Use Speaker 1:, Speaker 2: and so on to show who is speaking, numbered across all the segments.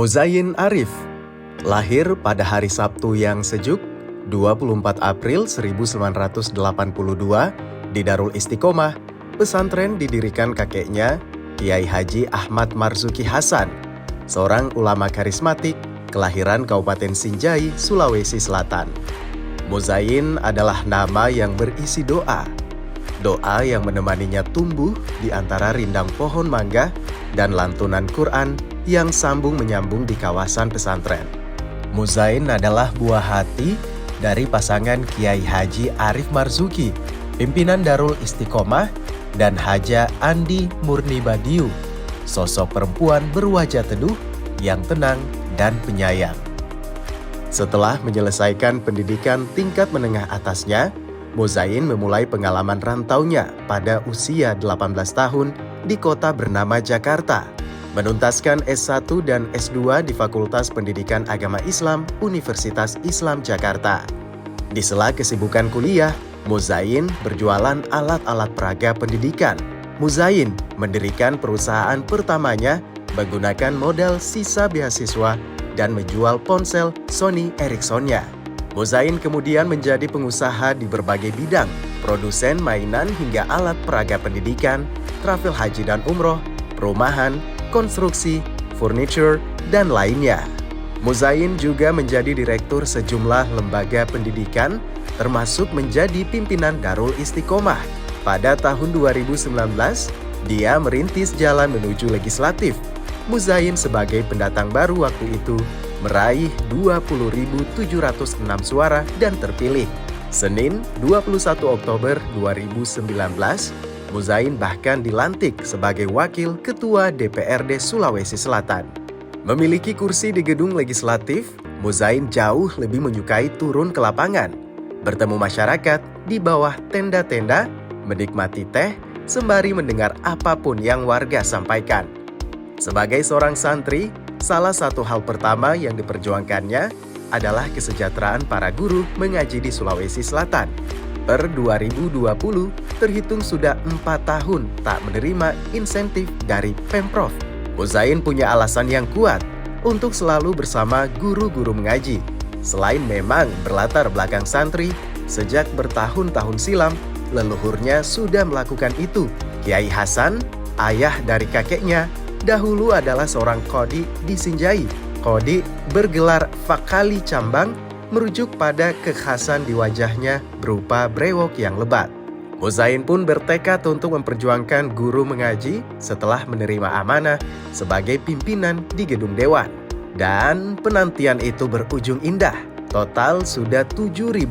Speaker 1: Muzayin Arif lahir pada hari Sabtu yang sejuk 24 April 1982 di Darul Istiqomah. Pesantren didirikan kakeknya, Kiai Haji Ahmad Marzuki Hasan, seorang ulama karismatik kelahiran Kabupaten Sinjai, Sulawesi Selatan. Muzayin adalah nama yang berisi doa. Doa yang menemaninya tumbuh di antara rindang pohon mangga dan lantunan Quran yang sambung menyambung di kawasan pesantren. Muzayin adalah buah hati dari pasangan Kiai Haji Arif Marzuki, pimpinan Darul Istiqomah, dan Haja Andi Murni Badiu, sosok perempuan berwajah teduh yang tenang dan penyayang. Setelah menyelesaikan pendidikan tingkat menengah atasnya, Muzayin memulai pengalaman rantaunya pada usia 18 tahun di kota bernama Jakarta, menuntaskan S1 dan S2 di Fakultas Pendidikan Agama Islam Universitas Islam Jakarta. Di sela kesibukan kuliah, Muzayin berjualan alat-alat peraga pendidikan. Muzayin mendirikan perusahaan pertamanya menggunakan modal sisa beasiswa dan menjual ponsel Sony Ericsson-nya. Muzayin kemudian menjadi pengusaha di berbagai bidang, produsen mainan hingga alat peraga pendidikan, travel haji dan umroh, perumahan, konstruksi, furniture, dan lainnya. Muzayin juga menjadi direktur sejumlah lembaga pendidikan, termasuk menjadi pimpinan Darul Istiqomah. Pada tahun 2019, dia merintis jalan menuju legislatif. Muzayin sebagai pendatang baru waktu itu meraih 20.706 suara dan terpilih. Senin 21 Oktober 2019, Muzayin bahkan dilantik sebagai Wakil Ketua DPRD Sulawesi Selatan. Memiliki kursi di gedung legislatif, Muzayin jauh lebih menyukai turun ke lapangan, bertemu masyarakat di bawah tenda-tenda, menikmati teh, sembari mendengar apapun yang warga sampaikan. Sebagai seorang santri, salah satu hal pertama yang diperjuangkannya adalah kesejahteraan para guru mengaji di Sulawesi Selatan. Per 2020, terhitung sudah 4 tahun tak menerima insentif dari Pemprov. Muzayin punya alasan yang kuat untuk selalu bersama guru-guru mengaji. Selain memang berlatar belakang santri, sejak bertahun-tahun silam, leluhurnya sudah melakukan itu. Kiai Hasan, ayah dari kakeknya, dahulu adalah seorang qadhi di Sinjai. Qadhi bergelar Fakali Cambang, merujuk pada kekhasan di wajahnya berupa brewok yang lebat. Muzayin pun bertekad untuk memperjuangkan guru mengaji setelah menerima amanah sebagai pimpinan di gedung dewan. Dan penantian itu berujung indah. Total sudah 7.500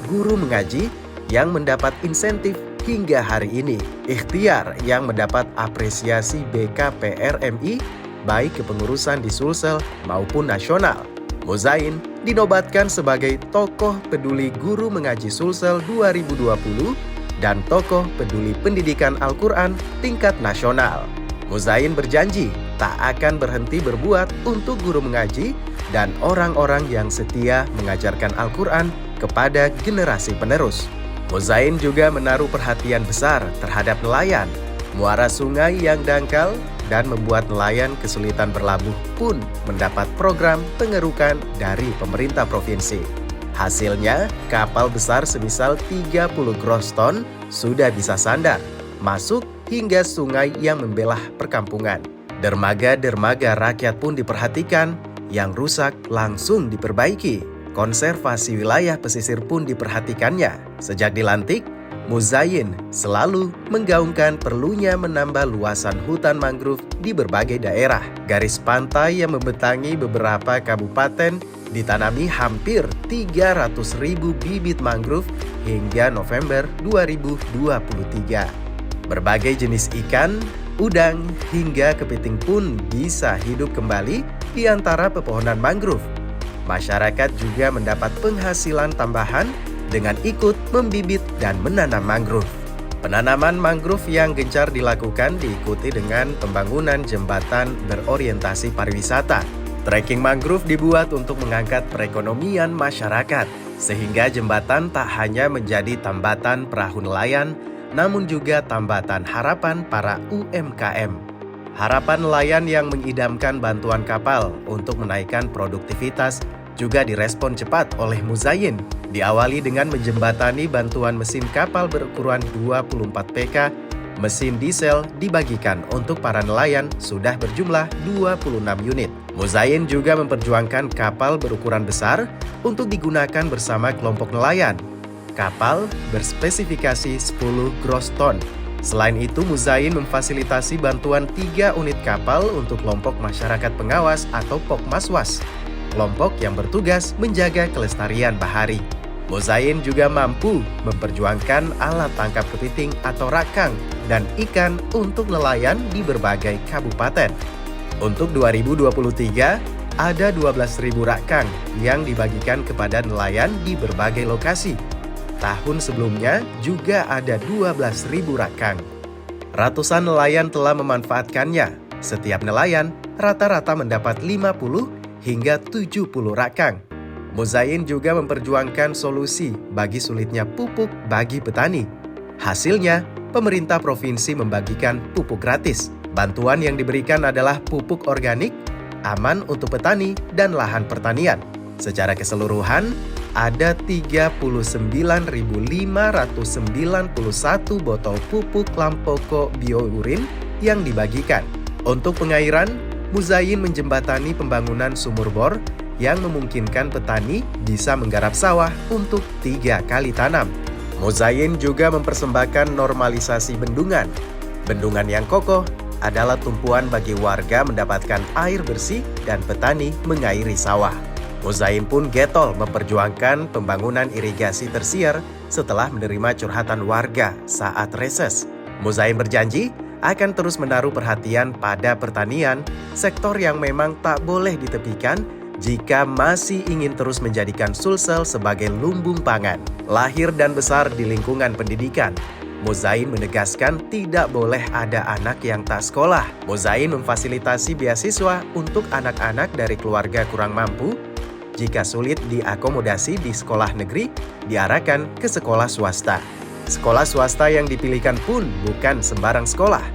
Speaker 1: guru mengaji yang mendapat insentif hingga hari ini. Ikhtiar yang mendapat apresiasi BKPRMI baik kepengurusan di Sulsel maupun nasional. Muzayin dinobatkan sebagai Tokoh Peduli Guru Mengaji Sulsel 2020 dan Tokoh Peduli Pendidikan Al-Quran tingkat nasional. Muzayin berjanji tak akan berhenti berbuat untuk guru mengaji dan orang-orang yang setia mengajarkan Al-Quran kepada generasi penerus. Muzayin juga menaruh perhatian besar terhadap nelayan. Muara sungai yang dangkal dan membuat nelayan kesulitan berlabuh pun mendapat program pengerukan dari pemerintah provinsi. Hasilnya, kapal besar semisal 30 gross ton sudah bisa sandar, masuk hingga sungai yang membelah perkampungan. Dermaga-dermaga rakyat pun diperhatikan, yang rusak langsung diperbaiki. Konservasi wilayah pesisir pun diperhatikannya. Sejak dilantik, Muzayin selalu menggaungkan perlunya menambah luasan hutan mangrove di berbagai daerah. Garis pantai yang membentangi beberapa kabupaten ditanami hampir 300.000 bibit mangrove hingga November 2023. Berbagai jenis ikan, udang, hingga kepiting pun bisa hidup kembali di antara pepohonan mangrove. Masyarakat juga mendapat penghasilan tambahan dengan ikut membibit dan menanam mangrove. Penanaman mangrove yang gencar dilakukan diikuti dengan pembangunan jembatan berorientasi pariwisata. Trekking mangrove dibuat untuk mengangkat perekonomian masyarakat, sehingga jembatan tak hanya menjadi tambatan perahu nelayan, namun juga tambatan harapan para UMKM. Harapan nelayan yang mengidamkan bantuan kapal untuk menaikkan produktivitas juga direspon cepat oleh Muzayyin. Diawali dengan menjembatani bantuan mesin kapal berukuran 24 PK, mesin diesel dibagikan untuk para nelayan sudah berjumlah 26 unit. Muzayyin juga memperjuangkan kapal berukuran besar untuk digunakan bersama kelompok nelayan. Kapal berspesifikasi 10 gross ton. Selain itu, Muzayyin memfasilitasi bantuan 3 unit kapal untuk kelompok masyarakat pengawas atau Pokmaswas, kelompok yang bertugas menjaga kelestarian bahari. Muzayyin juga mampu memperjuangkan alat tangkap kepiting atau rakang dan ikan untuk nelayan di berbagai kabupaten. Untuk 2023, ada 12.000 rakang yang dibagikan kepada nelayan di berbagai lokasi. Tahun sebelumnya juga ada 12.000 rakang. Ratusan nelayan telah memanfaatkannya. Setiap nelayan rata-rata mendapat 50 hingga 70 rakang. Muzayyin juga memperjuangkan solusi bagi sulitnya pupuk bagi petani. Hasilnya, pemerintah provinsi membagikan pupuk gratis. Bantuan yang diberikan adalah pupuk organik, aman untuk petani dan lahan pertanian. Secara keseluruhan, ada 39.591 botol pupuk lampoko biourin yang dibagikan. Untuk pengairan, Muzayyin menjembatani pembangunan sumur bor yang memungkinkan petani bisa menggarap sawah untuk 3 kali tanam. Muzayyin juga mempersembahkan normalisasi bendungan. Bendungan yang kokoh adalah tumpuan bagi warga mendapatkan air bersih dan petani mengairi sawah. Muzayyin pun getol memperjuangkan pembangunan irigasi tersier setelah menerima curhatan warga saat reses. Muzayyin berjanji akan terus menaruh perhatian pada pertanian, sektor yang memang tak boleh ditepikan jika masih ingin terus menjadikan Sulsel sebagai lumbung pangan. Lahir dan besar di lingkungan pendidikan, Muzayyin menegaskan tidak boleh ada anak yang tak sekolah. Muzayyin memfasilitasi beasiswa untuk anak-anak dari keluarga kurang mampu. Jika sulit diakomodasi di sekolah negeri, diarahkan ke sekolah swasta. Sekolah swasta yang dipilihkan pun bukan sembarang sekolah.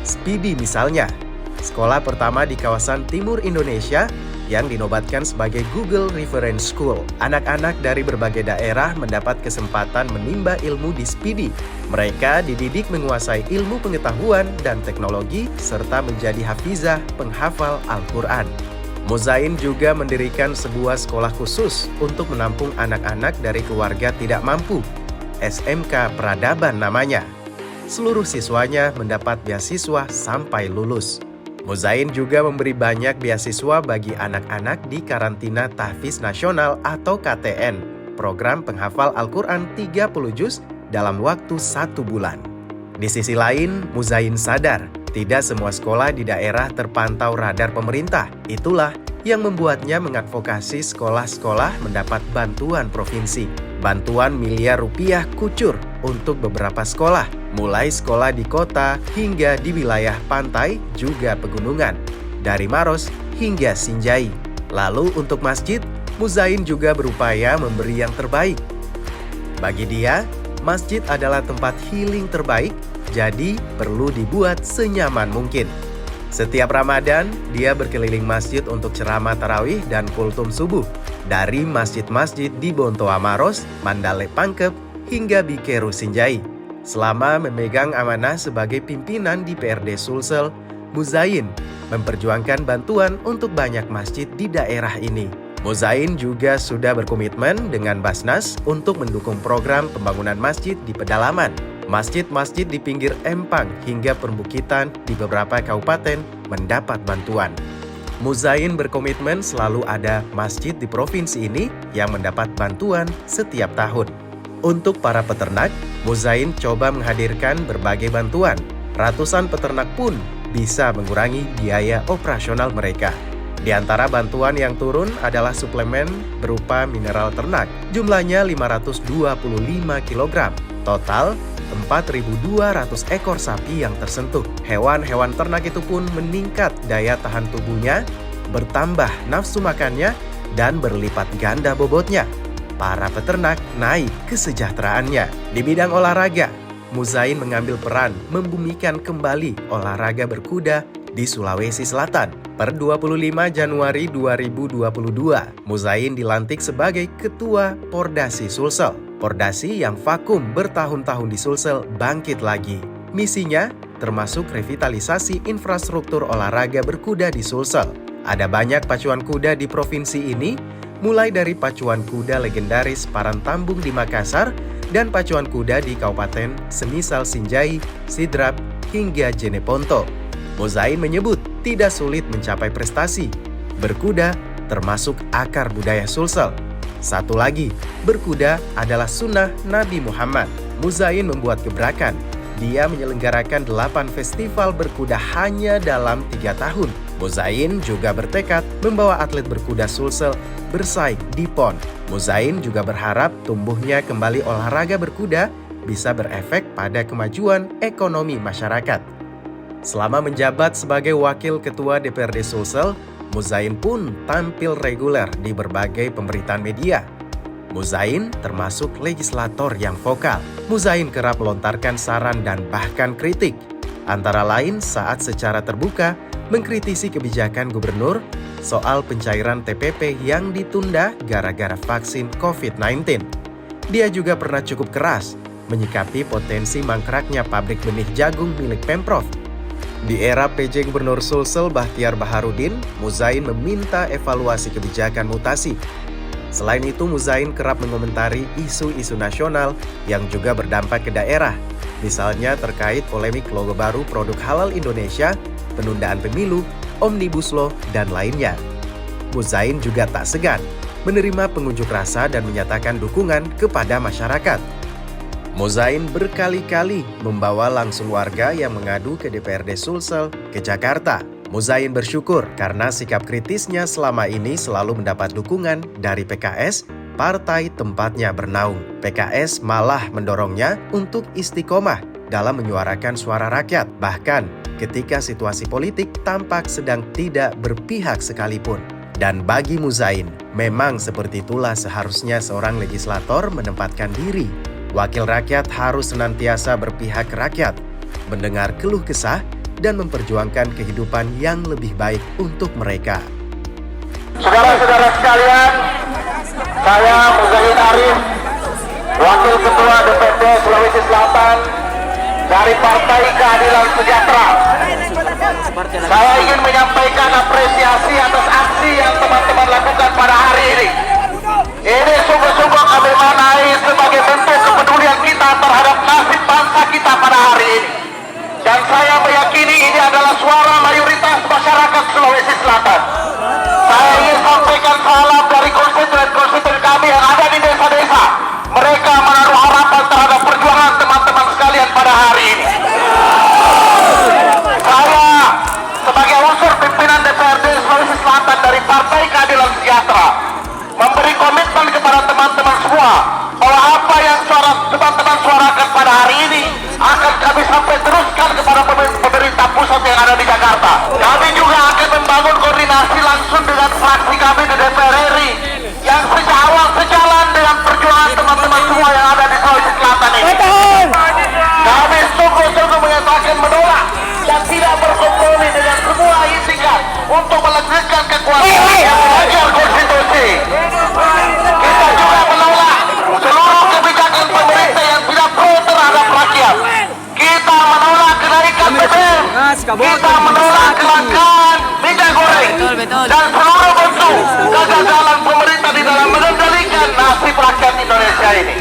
Speaker 1: Speedy misalnya, sekolah pertama di kawasan timur Indonesia yang dinobatkan sebagai Google Reference School. Anak-anak dari berbagai daerah mendapat kesempatan menimba ilmu di Speedy. Mereka dididik menguasai ilmu pengetahuan dan teknologi serta menjadi hafizah penghafal Al-Quran. Muzayyin juga mendirikan sebuah sekolah khusus untuk menampung anak-anak dari keluarga tidak mampu. SMK Peradaban namanya. Seluruh siswanya mendapat beasiswa sampai lulus. Muzayyin juga memberi banyak beasiswa bagi anak-anak di Karantina Tahfiz Nasional atau KTN, program penghafal Al-Quran 30 juz dalam waktu 1 bulan. Di sisi lain, Muzayyin sadar tidak semua sekolah di daerah terpantau radar pemerintah. Itulah yang membuatnya mengadvokasi sekolah-sekolah mendapat bantuan provinsi. Bantuan miliar rupiah kucur untuk beberapa sekolah, mulai sekolah di kota hingga di wilayah pantai juga pegunungan, dari Maros hingga Sinjai. Lalu untuk masjid, Muzayyin juga berupaya memberi yang terbaik. Bagi dia, masjid adalah tempat healing terbaik, jadi perlu dibuat senyaman mungkin. Setiap Ramadan, dia berkeliling masjid untuk ceramah tarawih dan kultum subuh. Dari masjid-masjid di Bontoa Maros, Mandale Pangkep, hingga Bikeru Sinjai. Selama memegang amanah sebagai pimpinan di PRD Sulsel, Muzayyin memperjuangkan bantuan untuk banyak masjid di daerah ini. Muzayyin juga sudah berkomitmen dengan Basnas untuk mendukung program pembangunan masjid di pedalaman. Masjid-masjid di pinggir empang hingga perbukitan di beberapa kabupaten mendapat bantuan. Muzayyin berkomitmen selalu ada masjid di provinsi ini yang mendapat bantuan setiap tahun. Untuk para peternak, Muzayyin coba menghadirkan berbagai bantuan. Ratusan peternak pun bisa mengurangi biaya operasional mereka. Di antara bantuan yang turun adalah suplemen berupa mineral ternak. Jumlahnya 525 kg. Total 4.200 ekor sapi yang tersentuh. Hewan-hewan ternak itu pun meningkat daya tahan tubuhnya, bertambah nafsu makannya, dan berlipat ganda bobotnya. Para peternak naik kesejahteraannya. Di bidang olahraga, Muzayyin mengambil peran membumikan kembali olahraga berkuda di Sulawesi Selatan. Per 25 Januari 2022, Muzain dilantik sebagai Ketua Pordasi Sulsel. Pordasi yang vakum bertahun-tahun di Sulsel bangkit lagi. Misinya termasuk revitalisasi infrastruktur olahraga berkuda di Sulsel. Ada banyak pacuan kuda di provinsi ini, mulai dari pacuan kuda legendaris Parantambung di Makassar dan pacuan kuda di kabupaten semisal Sinjai, Sidrap, hingga Jeneponto. Muzain menyebut tidak sulit mencapai prestasi. Berkuda termasuk akar budaya Sulsel. Satu lagi, berkuda adalah sunnah Nabi Muhammad. Muzain membuat gebrakan. Dia menyelenggarakan 8 festival berkuda hanya dalam 3 tahun. Muzain juga bertekad membawa atlet berkuda Sulsel bersaing di PON. Muzain juga berharap tumbuhnya kembali olahraga berkuda bisa berefek pada kemajuan ekonomi masyarakat. Selama menjabat sebagai Wakil Ketua DPRD Sulsel, Muzain pun tampil reguler di berbagai pemberitaan media. Muzain termasuk legislator yang vokal. Muzain kerap melontarkan saran dan bahkan kritik, antara lain saat secara terbuka mengkritisi kebijakan gubernur soal pencairan TPP yang ditunda gara-gara vaksin COVID-19. Dia juga pernah cukup keras menyikapi potensi mangkraknya pabrik benih jagung milik Pemprov. Di era PJ Gubernur Sulsel Bahtiar Baharudin, Muzain meminta evaluasi kebijakan mutasi. Selain itu, Muzain kerap mengomentari isu-isu nasional yang juga berdampak ke daerah, misalnya terkait polemik logo baru produk halal Indonesia, penundaan pemilu, Omnibus Law, dan lainnya. Muzain juga tak segan menerima pengunjuk rasa dan menyatakan dukungan kepada masyarakat. Muzain berkali-kali membawa langsung warga yang mengadu ke DPRD Sulsel ke Jakarta. Muzain bersyukur karena sikap kritisnya selama ini selalu mendapat dukungan dari PKS, partai tempatnya bernaung. PKS malah mendorongnya untuk istiqomah dalam menyuarakan suara rakyat, bahkan ketika situasi politik tampak sedang tidak berpihak sekalipun. Dan bagi Muzain, memang seperti itulah seharusnya seorang legislator menempatkan diri. Wakil rakyat harus senantiasa berpihak ke rakyat, mendengar keluh kesah, dan memperjuangkan kehidupan yang lebih baik untuk mereka.
Speaker 2: Saudara-saudara sekalian, saya Muzain Arif, Wakil Ketua DPRD Sulawesi Selatan dari Partai Keadilan Sejahtera. Saya ingin menyampaikan apresiasi atas aksi yang teman-teman lakukan pada hari ini. Ini sungguh-sungguh kami maknai sebagai bentuk kepedulian kita terhadap nasib bangsa kita pada hari ini. Dan saya meyakini ini adalah suara mayoritas masyarakat Sulawesi Selatan. Saya ingin sampaikan salam dari konstituen-konstituen kami yang ada di desa-desa. Mereka menaruh harapan terhadap perjuangan teman-teman sekalian pada hari ini. Saya sebagai unsur pimpinan DPRD Sulawesi Selatan dari Partai Keadilan Sejahtera memberi komitmen kepada teman-teman semua bahwa apa yang teman-teman suarakan pada hari ini akan kami sampai teruskan kepada pemerintah pusat yang ada di Jakarta. Kami juga akan membangun koordinasi langsung dengan fraksi kami di DPR RI yang sejak awal sejalan dengan perjuangan teman-teman semua yang ada di Sulawesi Selatan ini. Kami sungguh-sungguh menyatakan menolak dan tidak berkompromi dengan semua itikat untuk melanjutkan kekuasaan yang melanggar konstitusi. Kita juga menolak seluruh kebijakan pemerintah yang tidak pro terhadap rakyat. Kita menolak kenaikan BBM. Kita menolak kelangkaan minyak goreng dan seluruh bentuk kegagalan pemerintah di dalam mengendalikan nasib rakyat Indonesia ini.